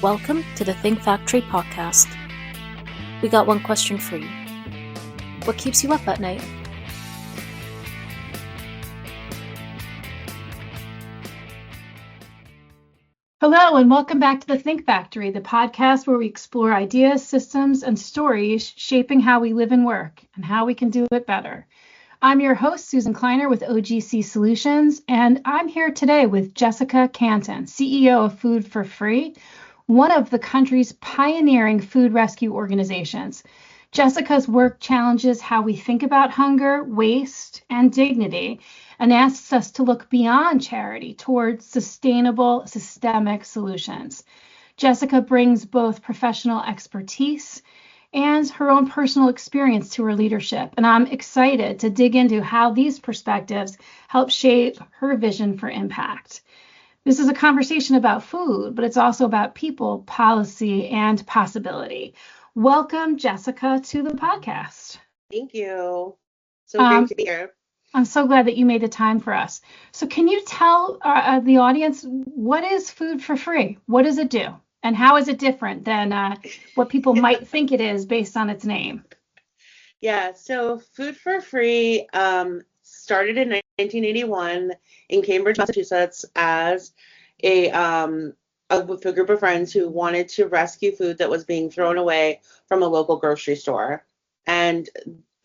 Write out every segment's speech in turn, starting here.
Welcome to the Think Factory podcast. We got one question for you. What keeps you up at night? Hello, and welcome back to the Think Factory, the podcast where we explore ideas, systems, and stories shaping how we live and work and how we can do it better. I'm your host, Susan Kleiner with OGC Solutions, and I'm here today with Jessica Cantin, CEO of Food for Free, one of the country's pioneering food rescue organizations. Jessica's work challenges how we think about hunger, waste, and dignity, and asks us to look beyond charity towards sustainable, systemic solutions. Jessica brings both professional expertise and her own personal experience to her leadership, and I'm excited to dig into how these perspectives help shape her vision for impact. This is a conversation about food, but it's also about people, policy, and possibility. Welcome, Jessica, to the podcast. Thank you. So great to be here. I'm so glad that you made the time for us. So can you tell the audience, what is Food for Free? What does it do? And how is it different than what people might think it is based on its name? Yeah, so Food for Free started in 1981 in Cambridge, Massachusetts as a group of friends who wanted to rescue food that was being thrown away from a local grocery store. And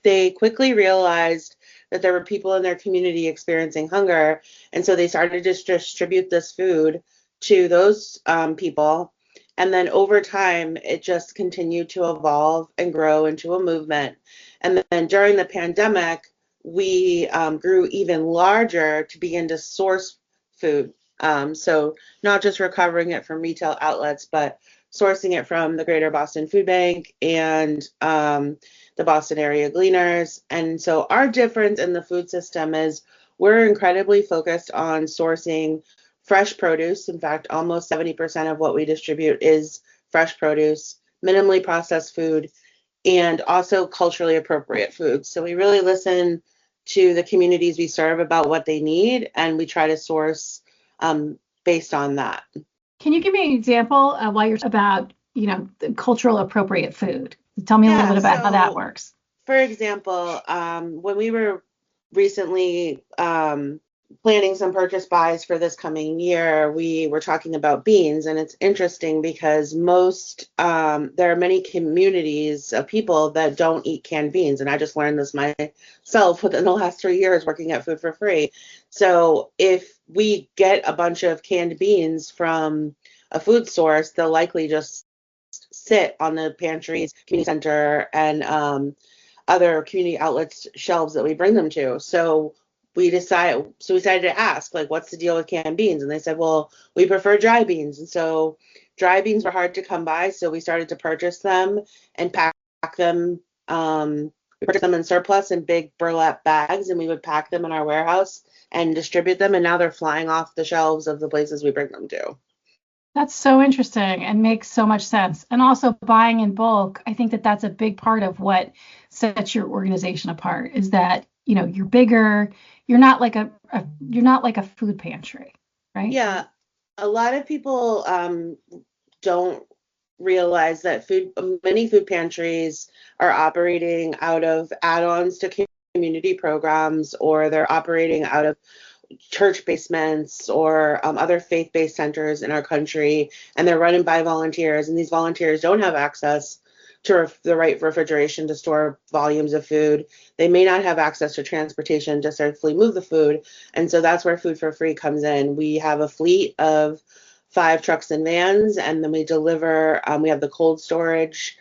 they quickly realized that there were people in their community experiencing hunger. And so they started to distribute this food to those people. And then over time, it just continued to evolve and grow into a movement. And then during the pandemic, we grew even larger to begin to source food. So not just recovering it from retail outlets, but sourcing it from the Greater Boston Food Bank and the Boston area gleaners. And so our difference in the food system is we're incredibly focused on sourcing fresh produce. In fact, almost 70% of what we distribute is fresh produce, minimally processed food, and also culturally appropriate food. So we really listen to the communities we serve about what they need, and we try to source based on that. Can you give me an example while you're about, the cultural appropriate food? Tell me a little bit about how that works. For example, when we were recently planning some purchase buys for this coming year, we were talking about beans, and it's interesting because there are many communities of people that don't eat canned beans, and I just learned this myself within the last 3 years working at Food for Free. So if we get a bunch of canned beans from a food source, they'll likely just sit on the pantries, community center, and other community outlets shelves that we bring them to. So we decided to ask, what's the deal with canned beans? And they said, well, we prefer dry beans. And so dry beans were hard to come by. So we started to purchase them and pack them. We purchased them in surplus in big burlap bags, and we would pack them in our warehouse and distribute them. And now they're flying off the shelves of the places we bring them to. That's so interesting and makes so much sense. And also buying in bulk, I think that that's a big part of what sets your organization apart is that, you're bigger, you're not like a food pantry, right? Yeah. A lot of people don't realize that many food pantries are operating out of add-ons to community programs, or they're operating out of church basements or other faith-based centers in our country, and they're run by volunteers, and these volunteers don't have access to the right refrigeration to store volumes of food. They may not have access to transportation to safely move the food, and so that's where Food for Free comes in. We have a fleet of 5 trucks and vans, and then we deliver. We have the cold storage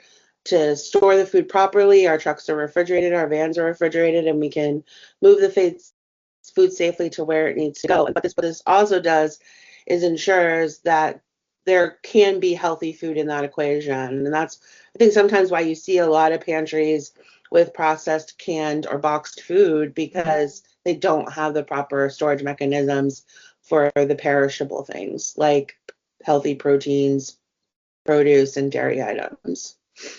to store the food properly. Our trucks are refrigerated, our vans are refrigerated, and we can move the food safely to where it needs to go. But what this also does is ensures that there can be healthy food in that equation. And that's, I think, sometimes why you see a lot of pantries with processed, canned, or boxed food, because they don't have the proper storage mechanisms for the perishable things like healthy proteins, produce, and dairy items.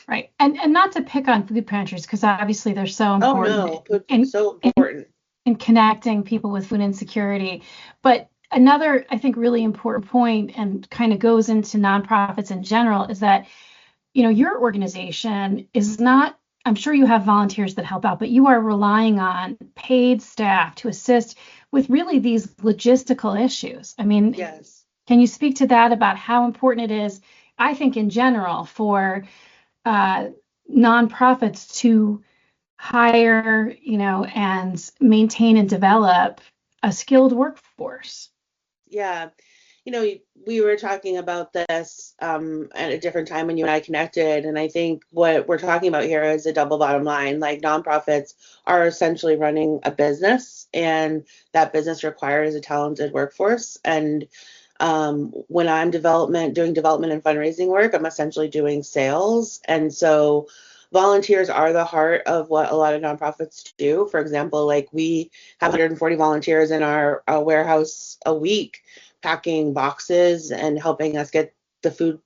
Right. And not to pick on food pantries, because obviously they're so important. So important in connecting people with food insecurity. But another, I think, really important point, and kind of goes into nonprofits in general, is that, your organization is not, I'm sure you have volunteers that help out, but you are relying on paid staff to assist with really these logistical issues. I mean, Yes. can you speak to that about how important it is, I think, in general, for nonprofits to hire, and maintain and develop a skilled workforce? Yeah. We were talking about this at a different time when you and I connected, and I think what we're talking about here is a double bottom line. Like, nonprofits are essentially running a business, and that business requires a talented workforce. And when I'm doing development and fundraising work, I'm essentially doing sales. And so volunteers are the heart of what a lot of nonprofits do. For example, like, we have 140 volunteers in our warehouse a week, packing boxes and helping us get the food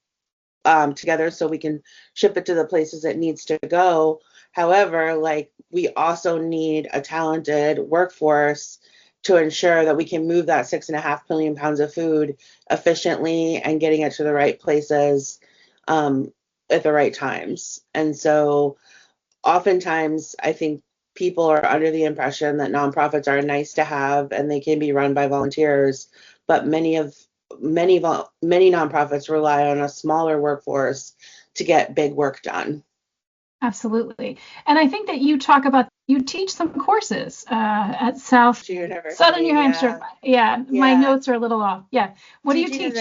together so we can ship it to the places it needs to go. However, like, we also need a talented workforce to ensure that we can move that 6.5 million pounds of food efficiently and getting it to the right places at the right times. And so oftentimes I think people are under the impression that nonprofits are nice to have and they can be run by volunteers, but many nonprofits rely on a smaller workforce to get big work done. Absolutely. And I think that you teach some courses at Southern New Hampshire. Yeah, my notes are a little off. Yeah. What do you teach?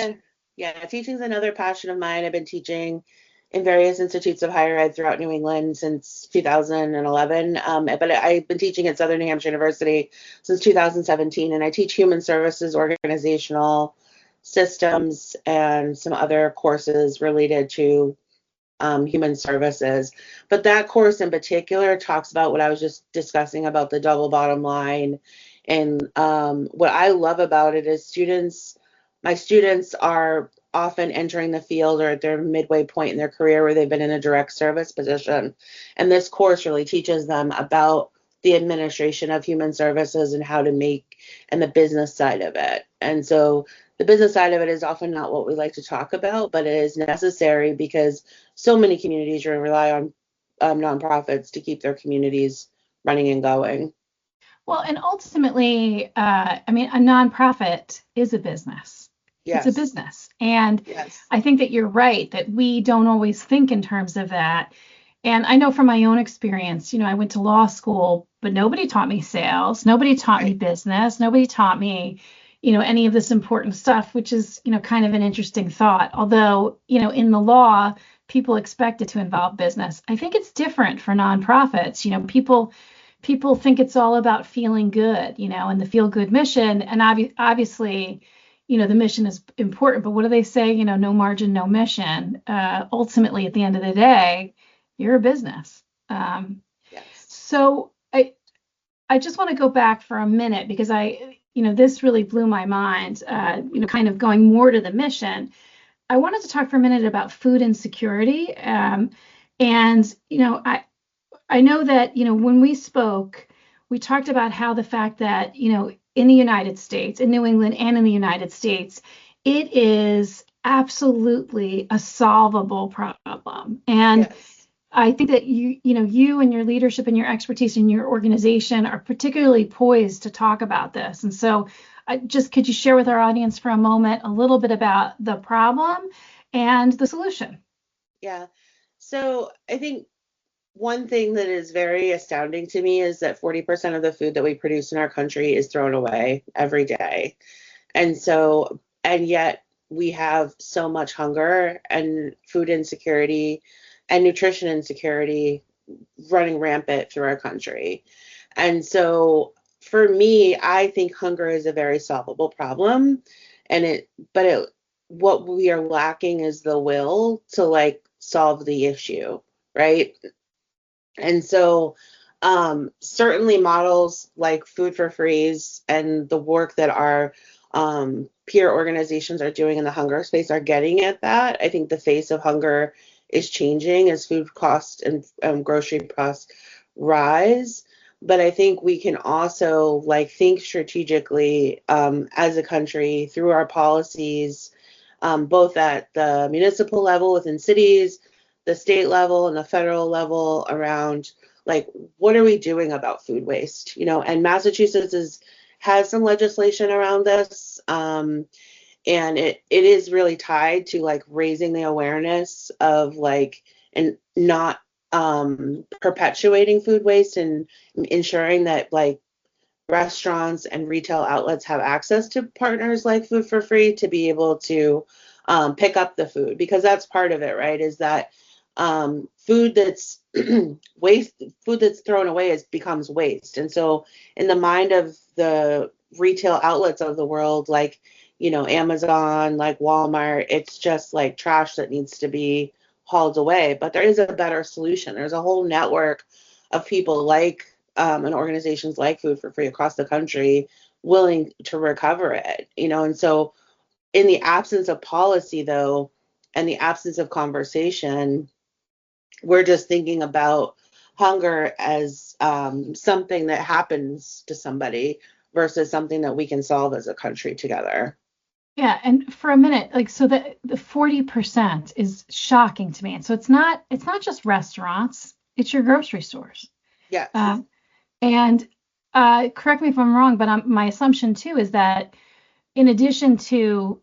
Teaching is another passion of mine. I've been teaching in various institutes of higher ed throughout New England since 2011. But I've been teaching at Southern New Hampshire University since 2017, and I teach human services, organizational systems, and some other courses related to human services. But that course in particular talks about what I was just discussing about the double bottom line. And what I love about it is my students are often entering the field or at their midway point in their career where they've been in a direct service position. And this course really teaches them about the administration of human services and how to make, and the business side of it. And so the business side of it is often not what we like to talk about, but it is necessary because so many communities rely on nonprofits to keep their communities running and going. Well, and ultimately, a nonprofit is a business. Yes. It's a business. And yes. I think that you're right, that we don't always think in terms of that. And I know from my own experience, I went to law school, but nobody taught me sales. Nobody taught me business. Nobody taught me, any of this important stuff, which is, kind of an interesting thought. Although, in the law, people expect it to involve business. I think it's different for nonprofits. People think it's all about feeling good, and the feel good mission. And obviously, the mission is important, but what do they say? No margin, no mission. Ultimately, at the end of the day, you're a business. Yes. So I just want to go back for a minute because this really blew my mind, kind of going more to the mission. I wanted to talk for a minute about food insecurity. And, I know that, when we spoke, we talked about how the fact that, in the United States, in New England and in the United States, it is absolutely a solvable problem. And yes. I think that you and your leadership and your expertise in your organization are particularly poised to talk about this. And so could you share with our audience for a moment a little bit about the problem and the solution? Yeah. So I think one thing that is very astounding to me is that 40% of the food that we produce in our country is thrown away every day. And yet we have so much hunger and food insecurity and nutrition insecurity running rampant through our country. And so for me, I think hunger is a very solvable problem. What we are lacking is the will to solve the issue, right? And so certainly models like Food for Freeze and the work that our peer organizations are doing in the hunger space are getting at that. I think the face of hunger is changing as food costs and grocery costs rise. But I think we can also like think strategically as a country through our policies, both at the municipal level within cities, the state level, and the federal level around like what are we doing about food waste? And Massachusetts has some legislation around this. And it is really tied to like raising the awareness of like and not perpetuating food waste and ensuring that like restaurants and retail outlets have access to partners like Food for Free to be able to pick up the food, because that's part of it, right? Is that food that's food that's thrown away becomes waste. And so in the mind of the retail outlets of the world, like, Amazon, like Walmart, it's just like trash that needs to be hauled away. But there is a better solution. There's a whole network of people like and organizations like Food for Free across the country willing to recover it, and so in the absence of policy, though, and the absence of conversation, we're just thinking about hunger as something that happens to somebody versus something that we can solve as a country together. Yeah, and for a minute, like, so the 40% is shocking to me. And so it's not just restaurants, it's your grocery stores. Yes. And correct me if I'm wrong, but my assumption too is that in addition to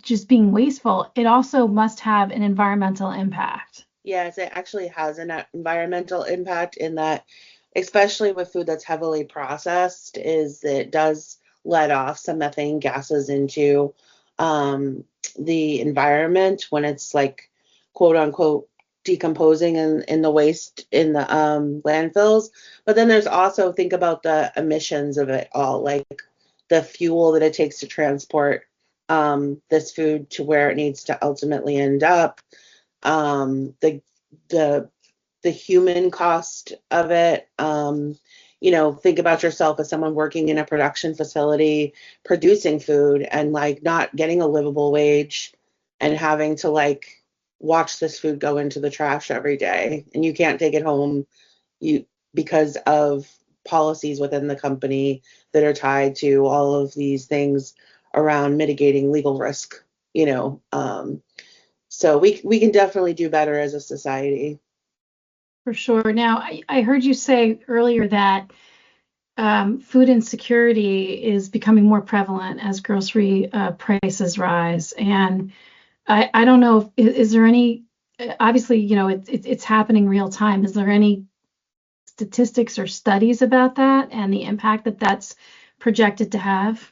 just being wasteful, it also must have an environmental impact. Yes, it actually has an environmental impact in that, especially with food that's heavily processed, is it does let off some methane gases into the environment when it's like quote unquote decomposing in the waste in the landfills. But then there's also, think about the emissions of it all, like the fuel that it takes to transport this food to where it needs to ultimately end up, the human cost of it. Think about yourself as someone working in a production facility producing food and like not getting a livable wage and having to like watch this food go into the trash every day, and you can't take it home because of policies within the company that are tied to all of these things around mitigating legal risk. So we can definitely do better as a society. For sure. Now, I heard you say earlier that food insecurity is becoming more prevalent as grocery prices rise. And I don't know, is there any, obviously, it's happening real time. Is there any statistics or studies about that and the impact that that's projected to have?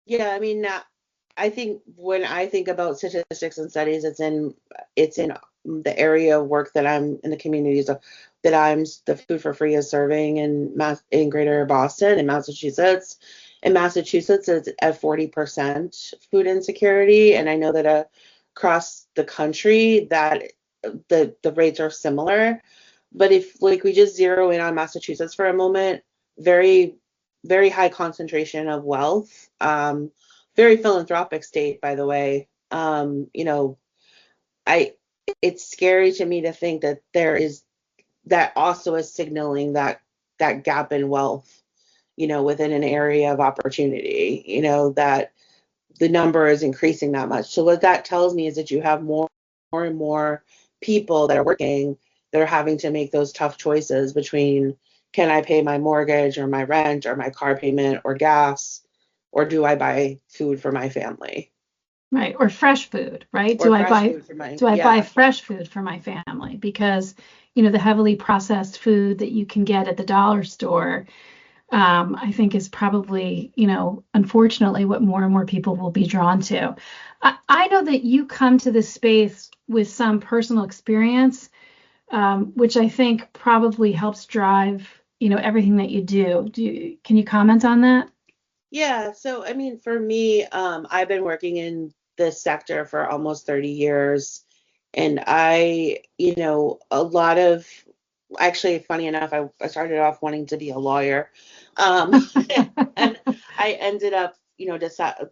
Yeah, I mean, I think when I think about statistics and studies, it's in the area of work that I'm in, the communities that I'm the Food for Free is serving in Greater Boston in Massachusetts. In Massachusetts, it's at 40% food insecurity, and I know that across the country that the rates are similar. But if like we just zero in on Massachusetts for a moment, very very high concentration of wealth. Very philanthropic state, by the way. It's scary to me to think that that also is signaling that gap in wealth, within an area of opportunity, that the number is increasing that much. So what that tells me is that you have more and more people that are working that are having to make those tough choices between, can I pay my mortgage or my rent or my car payment or gas, or do I buy food for my family? Right, or fresh food, right? Do I buy fresh food for my family? Because, the heavily processed food that you can get at the dollar store, I think is probably, unfortunately, what more and more people will be drawn to. I know that you come to this space with some personal experience, which I think probably helps drive, everything that you do. Can you comment on that? Yeah. So, I mean, for me, I've been working in this sector for almost 30 years. And a lot of, actually, funny enough, I started off wanting to be a lawyer. And I ended up,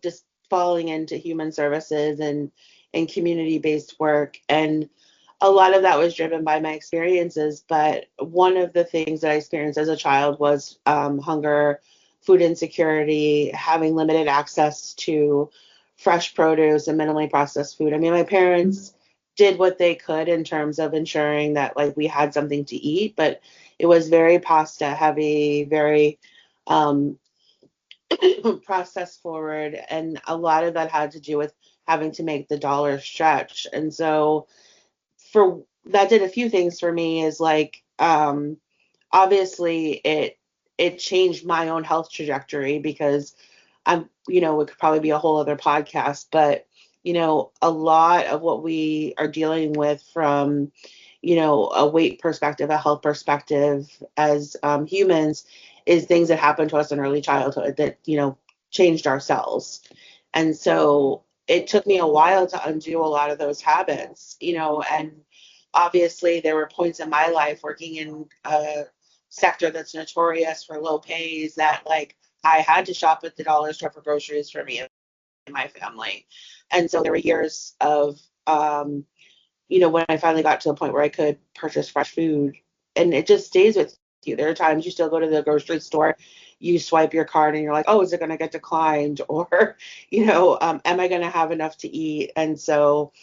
just falling into human services and community-based work. And a lot of that was driven by my experiences, but one of the things that I experienced as a child was hunger, food insecurity, having limited access to fresh produce and minimally processed food. I mean, my parents did what they could in terms of ensuring that like we had something to eat, but it was very pasta heavy, very um, processed forward, and a lot of that had to do with having to make the dollar stretch. And so for that did a few things for me is like obviously it changed my own health trajectory because I'm, it could probably be a whole other podcast, but a lot of what we are dealing with from a weight perspective, a health perspective as humans is things that happened to us in early childhood that changed our cells. And so it took me a while to undo a lot of those habits, and obviously there were points in my life working in a sector that's notorious for low pays that like I had to shop at the dollar store for groceries for me and my family. And so there were years of, when I finally got to the point where I could purchase fresh food, and it just stays with you. There are times you still go to the grocery store, you swipe your card and you're like, oh, is it going to get declined? Or, am I going to have enough to eat? And so,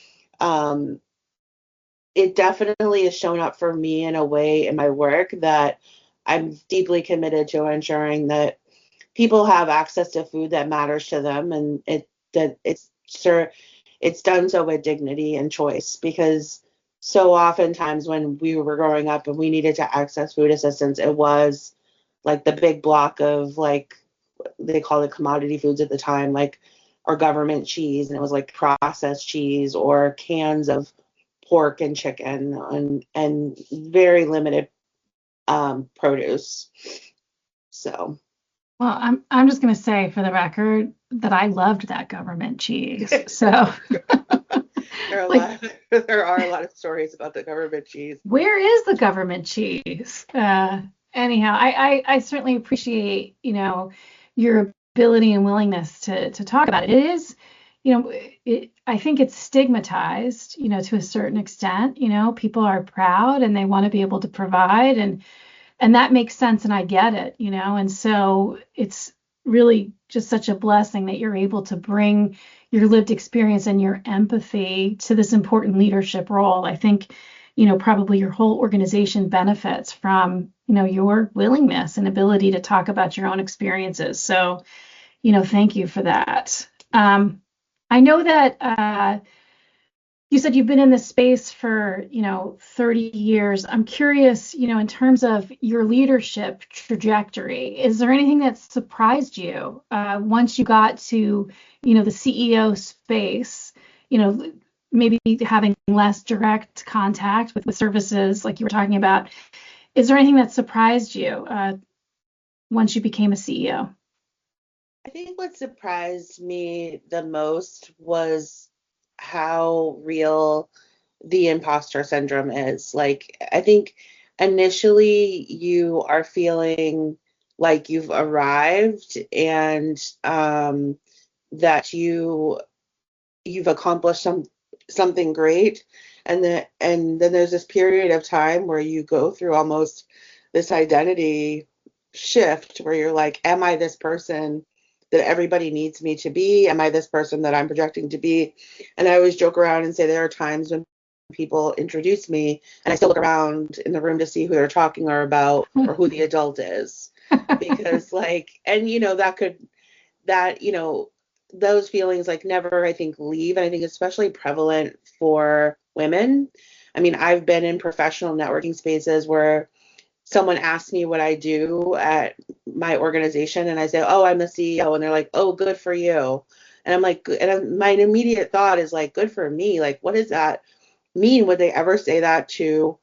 it definitely has shown up for me in a way in my work that I'm deeply committed to ensuring that people have access to food that matters to them, and it's done so with dignity and choice, because so oftentimes when we were growing up and we needed to access food assistance, it was like the big block of like they called it commodity foods at the time, like or government cheese, and it was like processed cheese or cans of pork and chicken and very limited produce. So. Well, I'm just going to say for the record that I loved that government cheese. So there are a lot of stories about the government cheese. Where is the government cheese? Anyhow, I certainly appreciate, your ability and willingness to talk about it. It is, I think it's stigmatized, to a certain extent. People are proud and they want to be able to provide, and that makes sense, and I get it, and so it's really just such a blessing that you're able to bring your lived experience and your empathy to this important leadership role. I think, probably your whole organization benefits from, your willingness and ability to talk about your own experiences. So, thank you for that. I know that you said you've been in this space for, 30 years. I'm curious, in terms of your leadership trajectory, is there anything that surprised you once you got to, the CEO space, maybe having less direct contact with services like you were talking about? Is there anything that surprised you once you became a CEO? I think what surprised me the most was how real the imposter syndrome is. Like, I think initially you are feeling like you've arrived and that you've accomplished something great, and then there's this period of time where you go through almost this identity shift where you're like, am I this person that everybody needs me to be? Am I this person that I'm projecting to be? And I always joke around and say there are times when people introduce me and I still look around in the room to see who they're talking or about or who the adult is, because like, and those feelings like never, I think, leave. And I think especially prevalent for women. I mean, I've been in professional networking spaces where someone asks me what I do at my organization and I say, oh, I'm the CEO. And they're like, oh, good for you. And I'm like, my immediate thought is like, good for me. Like, what does that mean? Would they ever say that to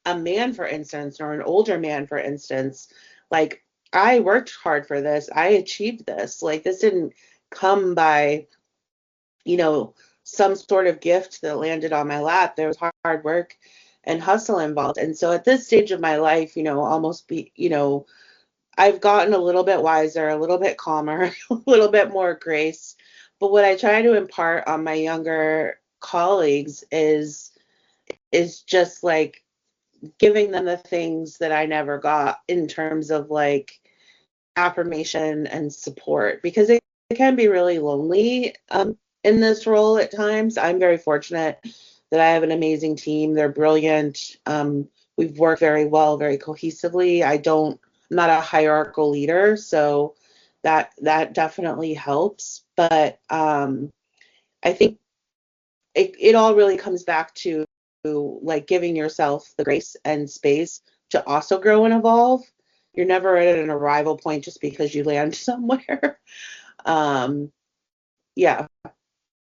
a man, for instance, or an older man, for instance? Like, I worked hard for this. I achieved this. Like, this didn't come by, some sort of gift that landed on my lap. There was hard work and hustle involved. And so at this stage of my life, I've gotten a little bit wiser, a little bit calmer, a little bit more grace. But what I try to impart on my younger colleagues is is just like giving them the things that I never got in terms of like affirmation and support, because it can be really lonely in this role at times. I'm very fortunate that I have an amazing team. They're brilliant. We've worked very well, very cohesively. I'm not a hierarchical leader, so that definitely helps. But I think it all really comes back to like giving yourself the grace and space to also grow and evolve. You're never at an arrival point just because you land somewhere. um yeah.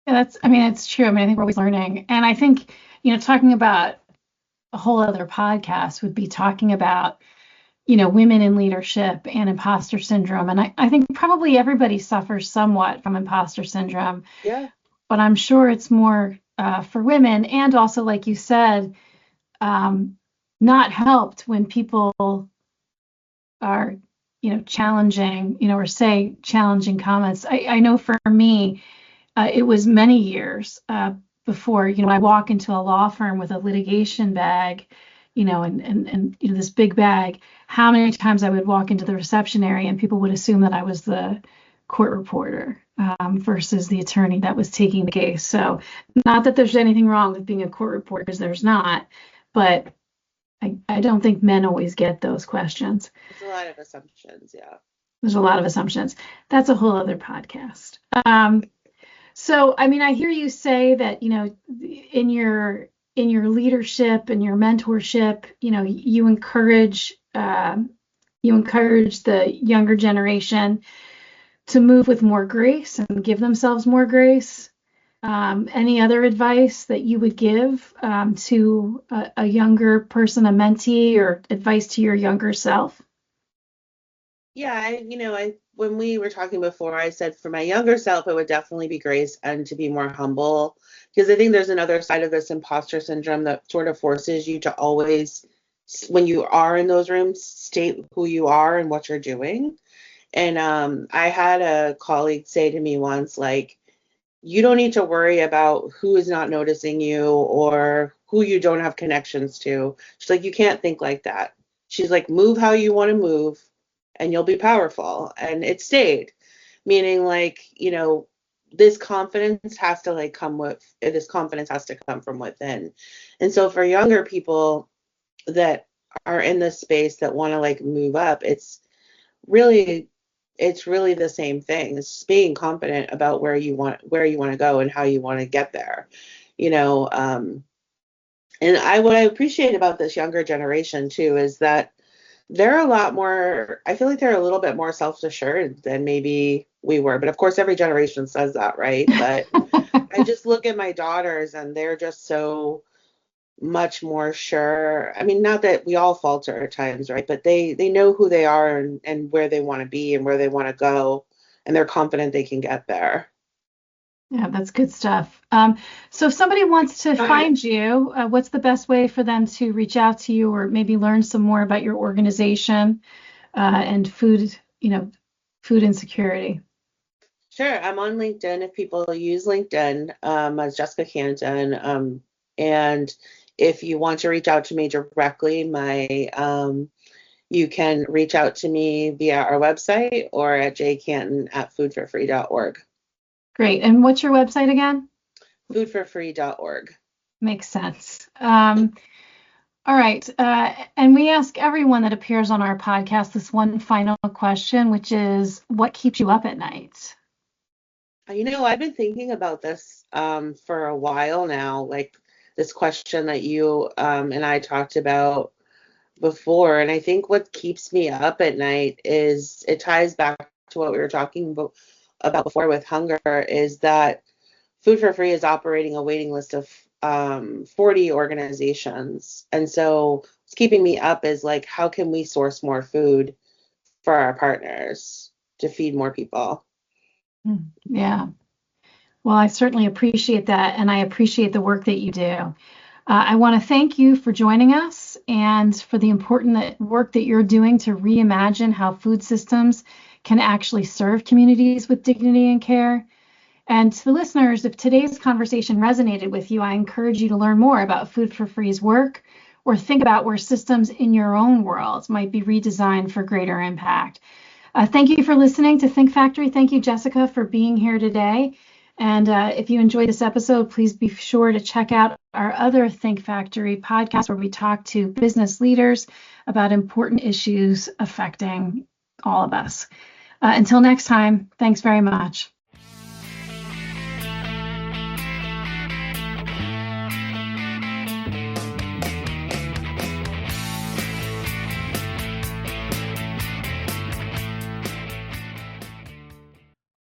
Yeah, I mean, it's true. I mean, I think we're always learning. And I think, talking about a whole other podcast would be talking about, women in leadership and imposter syndrome. And I think probably everybody suffers somewhat from imposter syndrome, Yeah. but I'm sure it's more for women. And also, like you said, not helped when people are, challenging, or say challenging comments. I know for me, it was many years before, I walk into a law firm with a litigation bag, and this big bag, how many times I would walk into the reception area and people would assume that I was the court reporter versus the attorney that was taking the case. So not that there's anything wrong with being a court reporter, because there's not, but I don't think men always get those questions. It's a lot of assumptions. Yeah. There's a lot of assumptions. That's a whole other podcast. So, I mean, I hear you say that, in your leadership and your mentorship, you encourage the younger generation to move with more grace and give themselves more grace. Any other advice that you would give to a younger person, a mentee, or advice to your younger self? Yeah, when we were talking before, I said for my younger self, it would definitely be grace and to be more humble, because I think there's another side of this imposter syndrome that sort of forces you to always, when you are in those rooms, state who you are and what you're doing. And I had a colleague say to me once, like, you don't need to worry about who is not noticing you or who you don't have connections to. She's like, you can't think like that. She's like, move how you want to move and you'll be powerful. And it stayed, meaning like, this confidence has to come from within. And so for younger people that are in this space that want to like move up, really it's really the same thing. It's just being confident about where you want to go and how you want to get there. And what I appreciate about this younger generation too is that they're a lot more, I feel like they're a little bit more self-assured than maybe we were. But of course, every generation says that, right? But I just look at my daughters and they're just so much more sure. I mean, not that we all falter at times, right? But they know who they are and where they want to be and where they want to go. And they're confident they can get there. Yeah, that's good stuff. So if somebody wants to find you, what's the best way for them to reach out to you or maybe learn some more about your organization and food insecurity? Sure. I'm on LinkedIn if people use LinkedIn as Jessica Cantin. And if you want to reach out to me directly, you can reach out to me via our website or at jcanton@foodforfree.org. Great. And what's your website again? Foodforfree.org. Makes sense. All right. And we ask everyone that appears on our podcast this one final question, which is, what keeps you up at night? I've been thinking about this for a while now, like this question that you and I talked about before. And I think what keeps me up at night is, it ties back to what we were talking about before with hunger, is that Food for Free is operating a waiting list of 40 organizations. And so what's keeping me up is like, how can we source more food for our partners to feed more people? Yeah. Well, I certainly appreciate that, and I appreciate the work that you do. I want to thank you for joining us and for the important work that you're doing to reimagine how food systems can actually serve communities with dignity and care. And to the listeners, if today's conversation resonated with you, I encourage you to learn more about Food for Free's work or think about where systems in your own world might be redesigned for greater impact. Thank you for listening to Think Factory. Thank you, Jessica, for being here today. And if you enjoyed this episode, please be sure to check out our other Think Factory podcast where we talk to business leaders about important issues affecting all of us. Until next time, thanks very much.